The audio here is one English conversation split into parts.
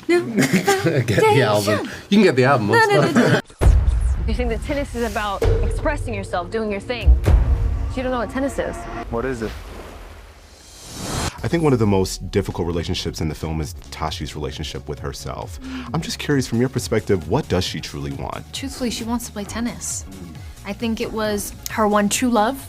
Get the album. You can get the album. You think that tennis is about expressing yourself, doing your thing. You don't know what tennis is. What is it? I think one of the most difficult relationships in the film is Tashi's relationship with herself. I'm just curious, from your perspective, what does she truly want? Truthfully, she wants to play tennis. I think it was her one true love,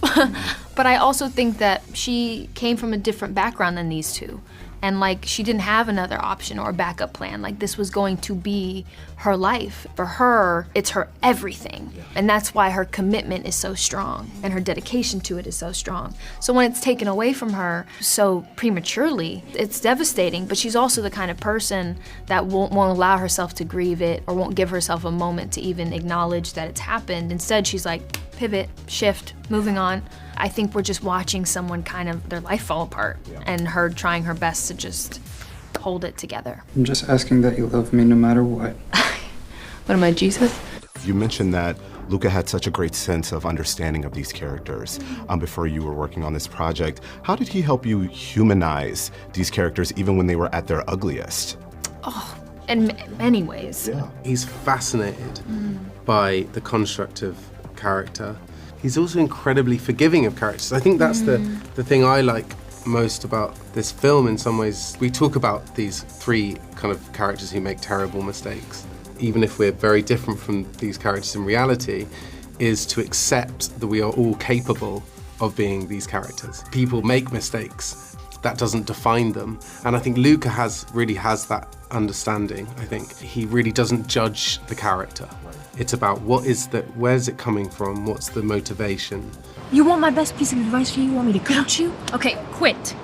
but I also think that she came from a different background than these two. And like, she didn't have another option or backup plan. Like, this was going to be her life. For her, it's her everything. And that's why her commitment is so strong and her dedication to it is so strong. So when it's taken away from her so prematurely, it's devastating, but she's also the kind of person that won't allow herself to grieve it or won't give herself a moment to even acknowledge that it's happened. Instead, she's like, pivot, shift, moving on. I think we're just watching someone kind of, their life fall apart and her trying her best to just hold it together. I'm just asking that you love me no matter what. What am I, Jesus? You mentioned that Luca had such a great sense of understanding of these characters before you were working on this project. How did he help you humanize these characters even when they were at their ugliest? Oh, in many ways. Yeah. He's fascinated by the construct of character. He's also incredibly forgiving of characters. I think that's the thing I like most about this film in some ways. We talk about these three kind of characters who make terrible mistakes. Even if we're very different from these characters in reality, is to accept that we are all capable of being these characters. People make mistakes. That doesn't define them. And I think Luca really has that understanding. I think he really doesn't judge the character. It's about where's it coming from? What's the motivation? You want my best piece of advice for you? You want me to coach you? Okay, quit.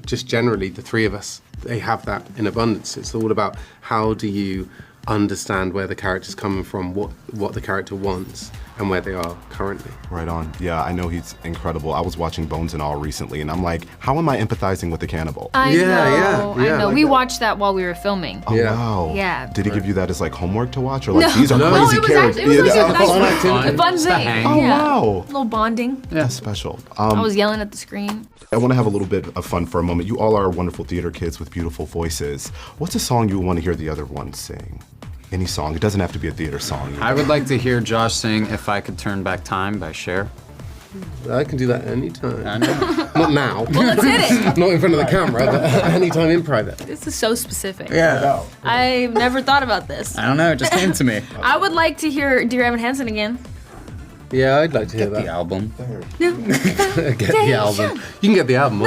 Just generally, the three of us, they have that in abundance. It's all about how do you understand where the character's coming from, what the character wants, and where they are currently. Right on. Yeah, I know he's incredible. I was watching Bones and All recently, and I'm like, how am I empathizing with the cannibal? I know. Like We that. watched that while we were filming. Oh, Yeah. wow. Yeah. Did he give you that as like homework to watch? Or like, No. these are No, crazy it was characters? actually, it was like a fun nice activity. a fun Just a thing. hang. Oh, Yeah. wow. A little bonding. That's special. I was yelling at the screen. I want to have a little bit of fun for a moment. You all are wonderful theater kids with beautiful voices. What's a song you want to hear the other ones sing? Any song. It doesn't have to be a theater song. I would like to hear Josh sing If I Could Turn Back Time by Cher. I can do that anytime. I know. Not now. Well, let's hit it. Not in front of the camera, but anytime in private. This is so specific. Yeah. I've never thought about this. I don't know, it just came to me. I would like to hear Dear Evan Hansen again. Yeah, I'd like to hear Get the that. album. Get the album. You can get the album.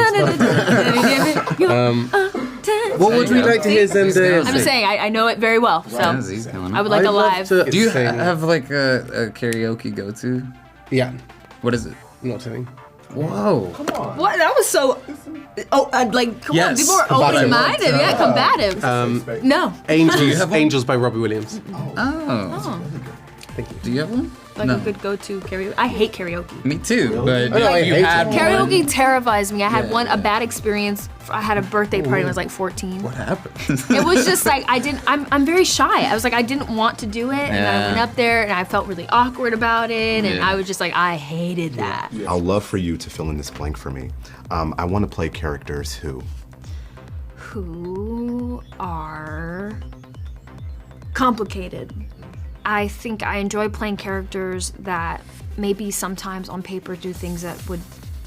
What would we like to hear Zendaya I'm sing? just saying, I know it very well, so Yeah, he's killing it. I would like I'd a love live. to Do you sing- have like a karaoke go-to? Yeah, What is it? I'm not telling. Whoa. What? That was so. Oh, like, come on, Yes, people are combative. open-minded. Yeah, combative. No. Angels by Robbie Williams. Oh. Do you have one? Like No. a good go-to karaoke. I hate karaoke. Me too, but I if you hate had it. one. Karaoke terrifies me. I had Yeah. a bad experience. I had a birthday party when I was like 14. What happened? It was just like, I'm very shy. I was like, I didn't want to do it. And I Yeah. went up there and I felt really awkward about it. And Yeah. I was just like, I hated that. I'll love for you to fill in this blank for me. I want to play characters Who are complicated. I think I enjoy playing characters that maybe sometimes on paper do things that would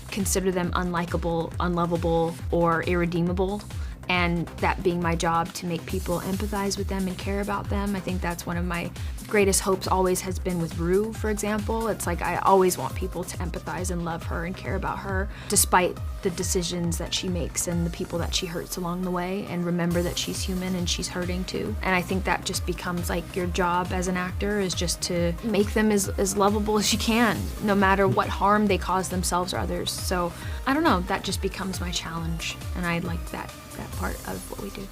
consider them unlikable, unlovable, or irredeemable. And that being my job to make people empathize with them and care about them. I think that's one of my greatest hopes always has been with Rue, for example. It's like I always want people to empathize and love her and care about her, despite the decisions that she makes and the people that she hurts along the way, and remember that she's human and she's hurting too. And I think that just becomes like your job as an actor is just to make them as lovable as you can, no matter what harm they cause themselves or others. So I don't know, that just becomes my challenge, and I like that part of what we do.